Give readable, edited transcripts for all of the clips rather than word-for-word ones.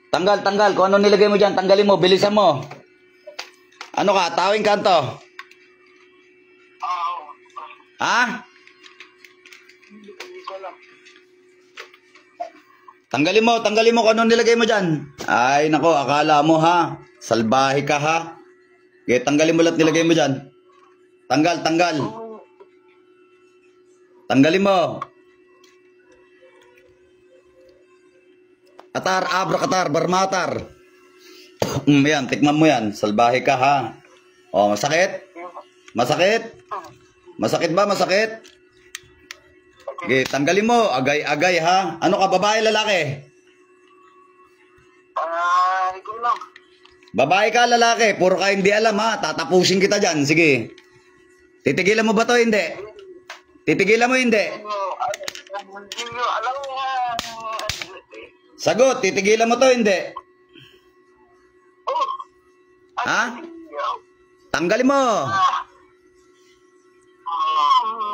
Tanggal, tanggal. Kung ano nilagay mo dyan, tanggalin mo. Bilisan mo. Ano ka? Tawing kanto. Ha? Tanggalin mo kung ano nilagay mo dyan. Ay, nako, akala mo ha. Salbahe ka ha. Okay, tanggalin mo lahat nilagay mo dyan. Tanggal, tanggal. Tanggalin mo. Atar, abrakatar, barmatar. Yan, tikman mo yan. Salbahe ka ha. O, masakit? Masakit? Masakit ba? Masakit? Okay, tanggalin mo. Agay-agay ha. Ano ka, babae, lalaki? Ikaw lang. Babae ka, lalaki. Puro ka hindi alam ha. Tatapusin kita dyan. Sige. Titigilan mo ba to? Hindi. Titigilan mo hindi. Hindi nyo alam nga. Sagot, titigilan mo to hindi. Ha? Tanggalin mo.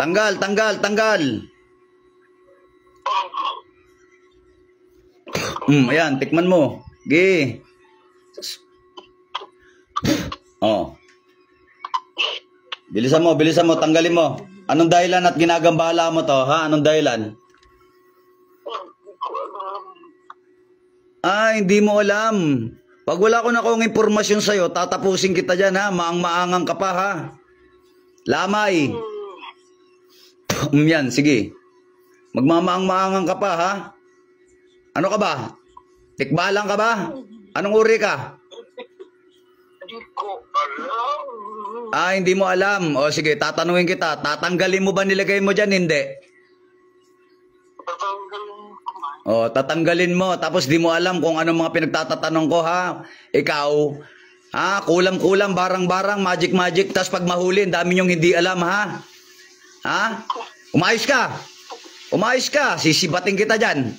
Tanggal, tanggal, tanggal. Ayan, tikman mo. Gi. Oh. Bilisan mo, tanggalin mo. Anong dahilan at ginagambala mo to, ha? Anong dahilan? Hindi mo alam. Pag wala ko na akong impormasyon sa'yo, tatapusin kita dyan, ha? Maang-maangang ka pa, ha? Lamay. Yan, sige. Magmamaang-maangang ka pa, ha? Ano ka ba? Tikbalang ka ba? Anong uri ka? Hindi ko alam. Hindi mo alam. O sige, tatanungin kita. Tatanggalin mo ba nilagay mo dyan? Hindi. Tatanggalin ko man. O, tatanggalin mo. Tapos di mo alam kung ano mga pinagtatatanong ko, ha? Ikaw, kulang-kulang, barang-barang, magic-magic. Tapos pag mahuli, dami nyong hindi alam, ha? Ha? Umayos ka. Umayos ka. Sisibating kita dyan.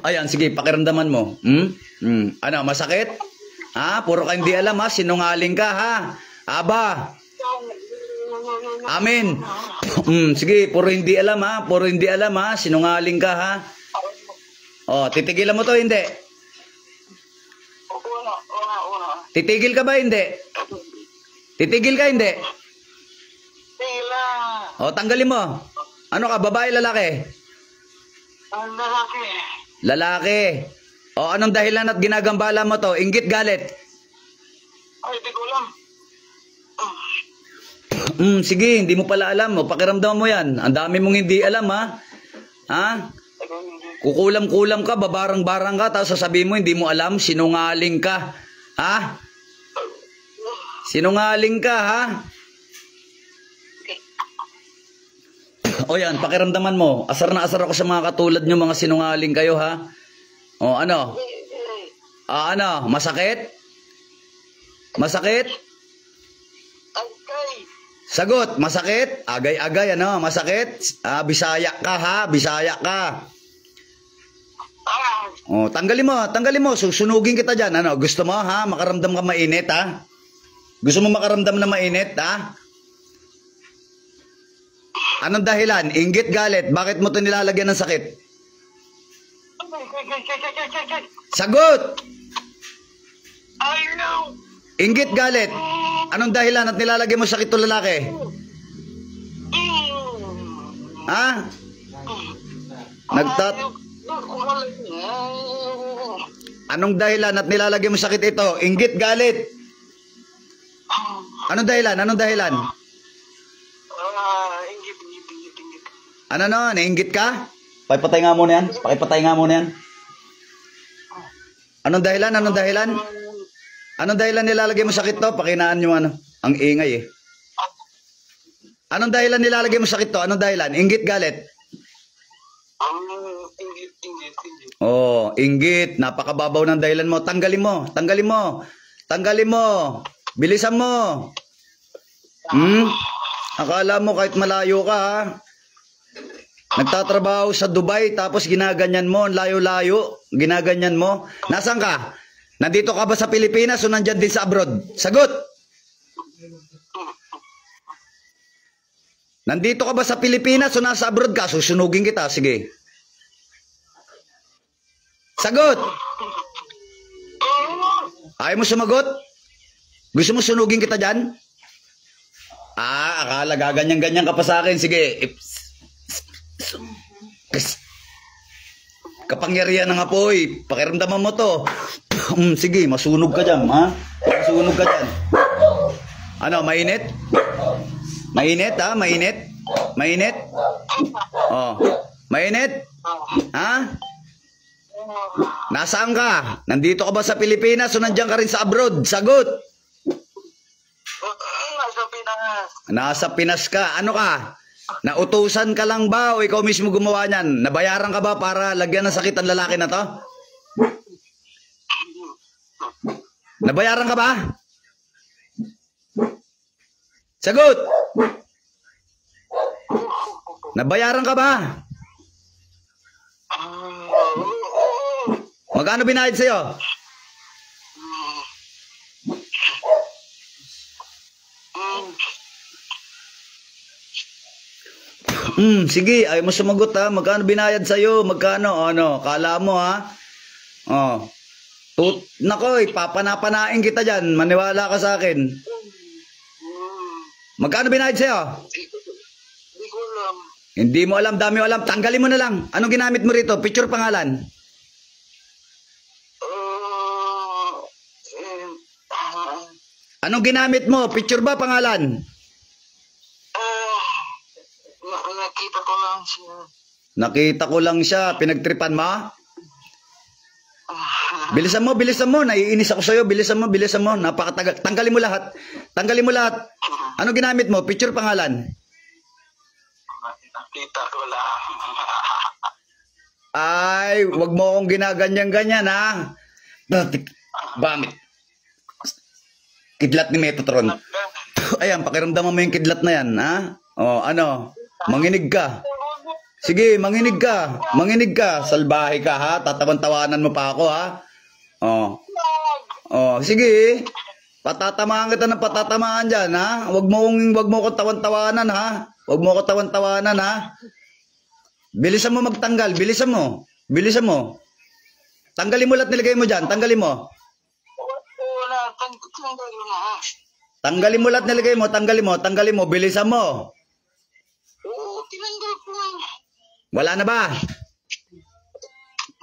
Ayan, sige, pakiramdaman mo. Ano, masakit? Puro ka hindi alam, ha? Sinungaling ka, ha? Aba. Amen. Sige, puro hindi alam, ha? Puro hindi alam, ha? Sinungaling ka, ha? O, titigilan mo to, hindi? Wala. Titigil ka ba, hindi? Titigil ka, hindi? Tila. O, tanggalin mo. Ano ka, babae, lalaki? Ang lalaki. Lalaki. O, anong dahilan at ginagambala mo to? Inggit, galit? Hindi ko alam. Sige, hindi mo pala alam. O, pakiramdam mo yan. Ang dami mong hindi alam, ha? Ha? Kukulam-kulam ka, babarang-barang ka, tapos sasabihin mo, hindi mo alam, sinungaling ka. Ha? Sinungaling ka, ha? O yan, pakiramdaman mo. Asar na asar ako sa mga katulad nyo, mga sinungaling kayo, ha? O, ano? Ano? Masakit? Masakit? Okay. Sagot, masakit? Agay-agay, ano? Masakit? Bisaya ka, ha? Bisaya ka. O, tanggalin mo. Susunugin kita dyan. Ano? Gusto mo, ha? Makaramdam ka mainit, ha? Gusto mo makaramdam na mainit, ha? Anong dahilan? Inggit, galit. Bakit mo ito nilalagyan ng sakit? Sagot! I know. Inggit, galit. Anong dahilan at nilalagyan mo sakit to lalaki? Ha? Anong dahilan at nilalagyan mo sakit ito? Inggit, galit. Anong dahilan? Inggit. Ano no? Nainggit ka? Pakipatay nga muna yan. Anong dahilan? Anong dahilan nilalagay mo sakit to? Pakinaan nyo ano. Ang ingay eh. Anong dahilan nilalagay mo sakit to? Anong dahilan? Inggit, galit? Inggit. Oh, inggit. Napakababaw ng dahilan mo. Tanggalin mo. Bilisan mo. Akala mo kahit malayo ka, ha? Nagtatrabaho sa Dubai tapos ginaganyan mo, layo-layo, ginaganyan mo. Nasaan ka? Nandito ka ba sa Pilipinas o nandyan din sa abroad? Sagot! Nandito ka ba sa Pilipinas o nasa abroad ka? Susunugin kita, sige. Sagot! Oo. Ayaw mo sumagot? Gusto mo sunugin kita dyan? Akala gaganyan-ganyan ka pa sa akin. Sige. Kapangyarihan ng apoy. Pakiramdaman mo to. Sige, masunog ka dyan, ha? Masunog ka dyan. Ano, mainit? Mainit, ha? Mainit? Mainit? Oh. Mainit? Ha? Nasaan ka? Nandito ka ba sa Pilipinas o nandiyan ka rin sa abroad? Sagot! Nasa Pinas. Nasa Pinas ka. Ano ka? Nautusan ka lang ba o ikaw mismo gumawa niyan? Nabayaran ka ba para lagyan ng sakit ang lalaki na to? Nabayaran ka ba? Sagot! Nabayaran ka ba? Magkano binayad sa'yo? Sige, ayaw mo sumagot ha. Magkano binayad sa'yo? Magkano? Ano? Kala mo ha? Oh. Nako, papanapanain kita dyan. Maniwala ka sa akin. Magkano binayad sa'yo? Hindi ko alam. Hindi mo alam, dami mo alam. Tanggalin mo na lang. Anong ginamit mo rito? Picture pangalan. Anong ginamit mo? Picture ba pangalan? Nakita ko lang siya. Nakita ko lang siya. Pinagtripan mo? Bilisan mo, bilisan mo. Naiinis ako sa'yo. Bilisan mo, bilisan mo. Napakatagal. Tanggalin mo lahat. Tanggalin mo lahat. Ano ginamit mo? Picture pangalan. Nakita ko lang. Ay, wag mo akong ginaganyan-ganyan, ha? Bamit. Kidlat ni Metatron. Ayan, pakiramdaman mo yung kidlat na yan, ha? O, ano? Manginig ka. Sige, manginig ka. Manginig ka. Salbahe ka, ha? Tatawan-tawanan mo pa ako, ha? O, sige. Patatamaan kita ng patatamaan dyan, ha? Wag mo ko tawan-tawanan, ha? Wag mo ko tawan-tawanan, ha? Bilisan mo magtanggal. Bilisan mo. Bilisan mo. Tanggalin mo lahat nilagay mo dyan. Tanggalin mo. Wala. Tanggalin mo na. Tanggalin mo lahat nilagay mo. Tanggalin mo. Tanggalin mo. Bilisan mo. Oo, tinanggal ko na. Wala na ba?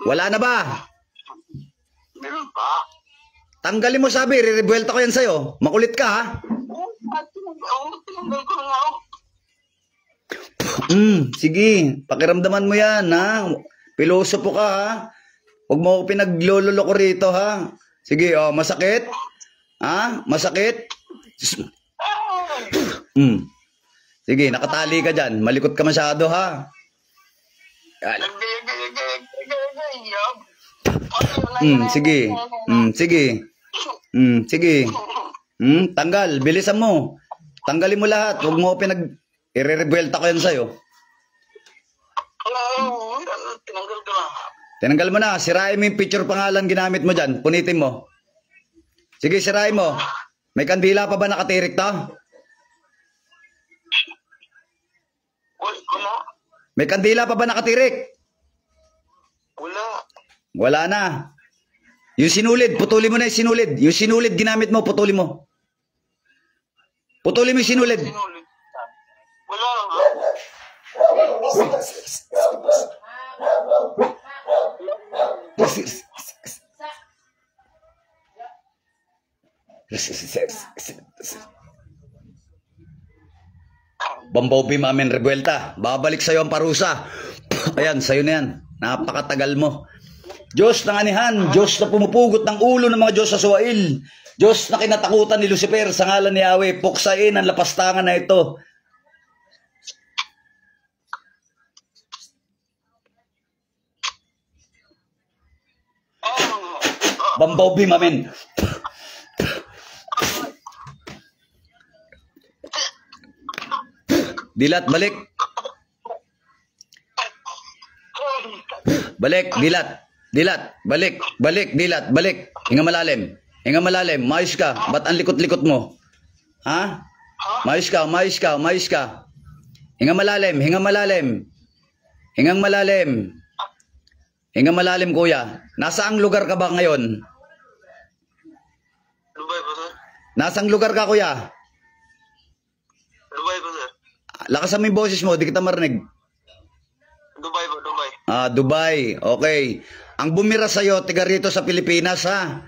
Wala na ba? Meron pa? Tanggalin mo sabi. Re-rebuelta ko yan sa'yo. Makulit ka, ha? Oo, tinanggal ko na ako. Sige. Pakiramdaman mo yan, ha? Pilosopo ka, ha? Huwag mo ako pinaglololo ko rito, ha? Sige, masakit? Ha? Masakit? Sige, nakatali ka dyan. Malikot ka masyado, ha? Yan. Sige. Sige. Sige. Tanggal. Bilisan mo. Tanggalin mo lahat. Huwag mo i-rebuelta ko yan sa'yo. Tinanggal ko na. Tinanggal mo na. Sirain mo yung picture pangalan ginamit mo dyan. Punitin mo. Sige, sirain mo. May kandila pa ba nakatirik to? Wala. May kandila pa ba nakatirik? Wala. Wala na. Yung sinulid, putulin mo na yung sinulid. Yung sinulid ginamit mo, putulin mo. Putulin mo yung sinulid. Sinulit. Wala. Bumblebee Mamen Revuelta, babalik sa'yo ang parusa. Ayan, sa'yo na yan. Napakatagal mo. Diyos ng anihan, Diyos na pumupugot ng ulo ng mga Diyos sa suwail. Diyos na kinatakutan ni Lucifer sa ngalan ni Yahweh, puksain ang lapastangan na ito. Bumblebee Mamen. Dilat, balik. Balik, dilat. Dilat, balik, balik, dilat, balik. Hinga malalim. Hinga malalim. Mayos ka. Ba't ang likot-likot mo? Ha? Mayos ka, mayos ka, mayos ka. Hinga malalim, hinga malalim. Hingang malalim. Hinga malalim, kuya. Nasaang lugar ka ba ngayon? Dubai po, sir. Nasang lugar ka, kuya? Dubai po, sir. Lakasan mo yung boses mo, di kita marinig. Dubai po, Dubai. Dubai. Okay. Ang bumira sa'yo, tiga rito sa Pilipinas, ha?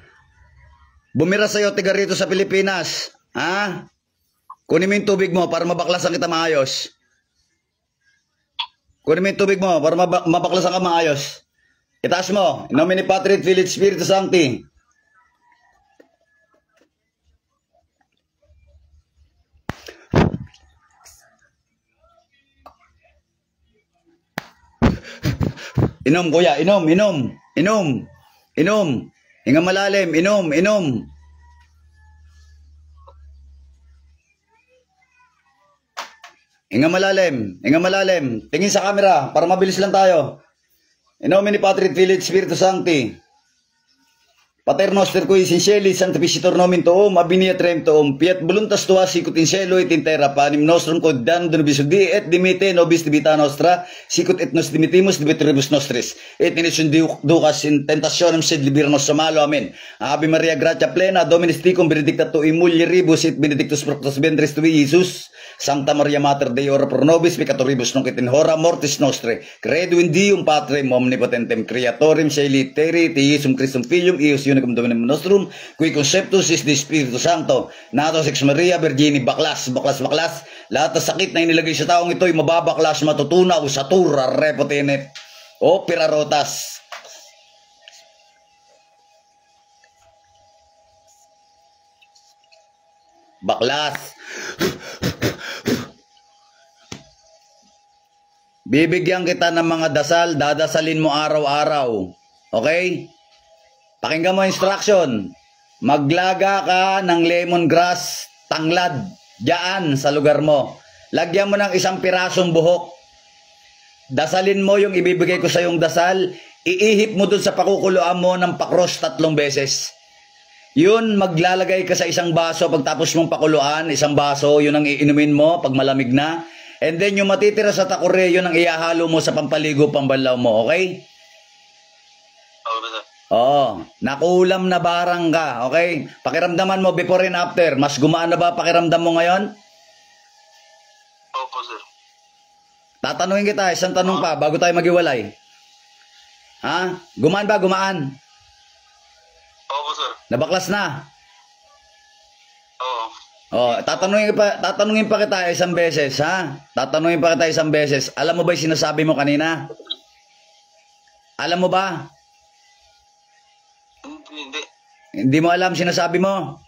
Bumira sa'yo, tiga rito sa Pilipinas. Ha? Kunin mo yung tubig mo para mabaklasan kita maayos. Kunin mo yung tubig mo para mabaklasan ka maayos. Itaas mo. In nomine Patri et Filii et Spiritus Sancti. Inom, kuya. Inom, inom. Inom. Inom. Hinga malalim. Inom, inom. Hinga malalim. Hinga malalim. Tingin sa camera para mabilis lang tayo. In nomine Patri et Filii et Spiritus Sancti. Pater noster qui in caeli sanctificator nomen tuum abinia trem tuum fiat voluntas tua sicut in cielo et in terra panem nostrum quotidianum nobis hodie et dimite nobis debita nostra sicut et nos dimitimus debitoribus nostris et in ducas in tentationem sed libera nos a malo. Amen. Ave Maria gratia plena Dominus tecum benedicta tu in mulieribus et benedictus fructus ventris tui Iesus. Sancta Maria Mater Dei ora pro nobis peccatoribus nunc et in hora mortis nostre. Credo in Deum Patrem omnipotentem creatorem caeli terrae et Iesum Christum Filium eius unicum Dominum nostrum qui conceptus is the Spiritus Sancto natos ex Maria Virgini. Baklas, baklas, baklas. Lahat ng sakit na inilagay sa taong ito'y mababaklas, matutunaw, satura, repotenet, opera rotas. Baklas. Bibigyan kita ng mga dasal, dadasalin mo araw-araw. Okay? Pakinggan mo instruction. Maglaga ka ng lemongrass tanglad diyan sa lugar mo. Lagyan mo ng isang pirasong buhok. Dasalin mo yung ibibigay ko sa yung dasal. Iihip mo dun sa pakukuluan mo ng pakros 3 beses. Yun, maglalagay ka sa isang baso. Pagtapos mong pakuluan, isang baso, yun ang iinumin mo pag malamig na. And then yung matitira sa takure, yun ang ihahalo mo sa pampaligo, pambanlaw mo, okay? Oo, nakulam na barang ka, okay? Pakiramdaman mo before and after, mas gumaan na ba pakiramdam mo ngayon? Opo, sir. Tatanungin kita, isang tanong pa, bago tayo maghiwalay. Ha? Gumaan ba? Gumaan? Opo, sir. Nabaklas na? Oo. Oh, tatanungin pa kita isang beses, ha? Tatanungin pa kita isang beses. Alam mo ba 'yung sinasabi mo kanina? Alam mo ba? Hindi. Hindi mo alam sinasabi mo?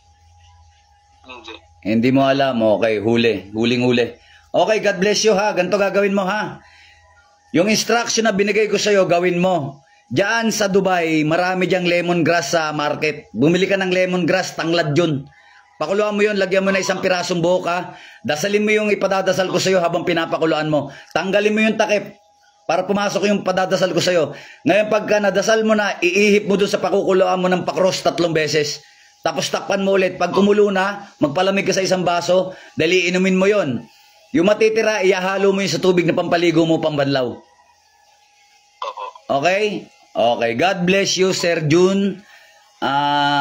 Hindi. Hindi mo alam. Okay, huli. Huling-huli. Okay, God bless you, ha? Ganito gagawin mo, ha? Yung instruction na binigay ko sa'yo, gawin mo. Diyan sa Dubai, marami diyang lemongrass sa market. Bumili ka ng lemongrass, tanglad yun. Pakuluan mo yun, lagyan mo na isang pirasong buhok, ha? Dasalin mo yung ipadadasal ko sa'yo habang pinapakuluan mo. Tanggalin mo yung takip para pumasok yung padadasal ko sa'yo. Ngayon pagka nadasal mo na, iihip mo dun sa pakukuluan mo ng pakros 3 beses. Tapos takpan mo ulit. Pag kumulo na, magpalamig ka sa isang baso, dali inumin mo yon. Yung matitira, ihahalo mo yun sa tubig na pampaligo mo, pambanlaw. Opo. Okay? Okay. God bless you, Sir June.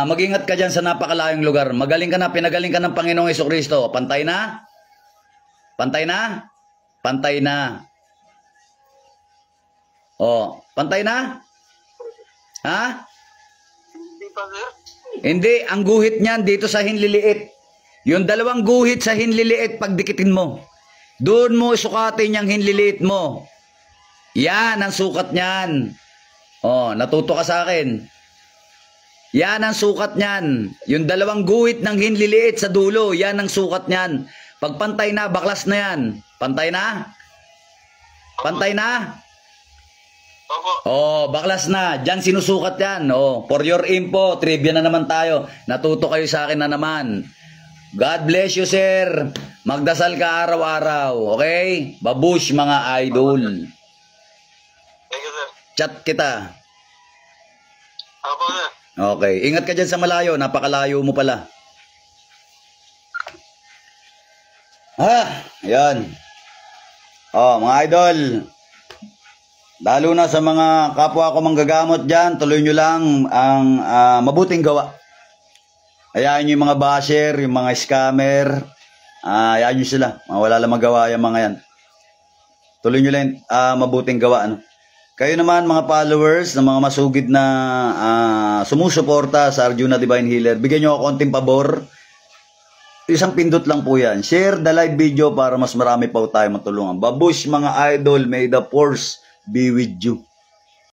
Mag-ingat ka dyan sa napakalayong lugar. Magaling ka na, pinagaling ka ng Panginoong Jesucristo. Pantay na? Pantay na? Pantay na. Oh, pantay na? Ha? Hindi pa, sir. Hindi, ang guhit niyan dito sa hinliliit. Yung 2 guhit sa hinliliit, pagdikitin mo. Doon mo sukatin yung hinliliit mo. Yan ang sukat niyan. Oh, natuto ka sa akin. Yan ang sukat niyan. Yung 2 guhit ng hinliliit sa dulo, yan ang sukat niyan. Pag pantay na, baklas na yan. Pantay na? Pantay na? Opo. Oh, baklas na. Diyan sinusukat yan. Oh, for your info, trivia na naman tayo. Natuto kayo sa akin na naman. God bless you, sir. Magdasal ka araw-araw. Okay? Babush, mga idol. Thank you, sir. Chat kita. Opo, sir. Okay. Ingat ka dyan sa malayo. Napakalayo mo pala. Ayan. Oh, mga idol. Lalo na sa mga kapwa ko manggagamot dyan, tuloy nyo lang ang mabuting gawa. Hayaan nyo yung mga basher, yung mga scammer, hayaan nyo sila. Wala lang magawa yung mga yan. Tuloy nyo lang mabuting gawa. Ano? Kayo naman mga followers ng mga masugid na sumusuporta sa Arjuna Divine Healer, bigyan nyo ako konting pabor. Isang pindot lang po yan. Share the live video para mas marami pa tayo matulungan. Babush mga idol, may the force be with you.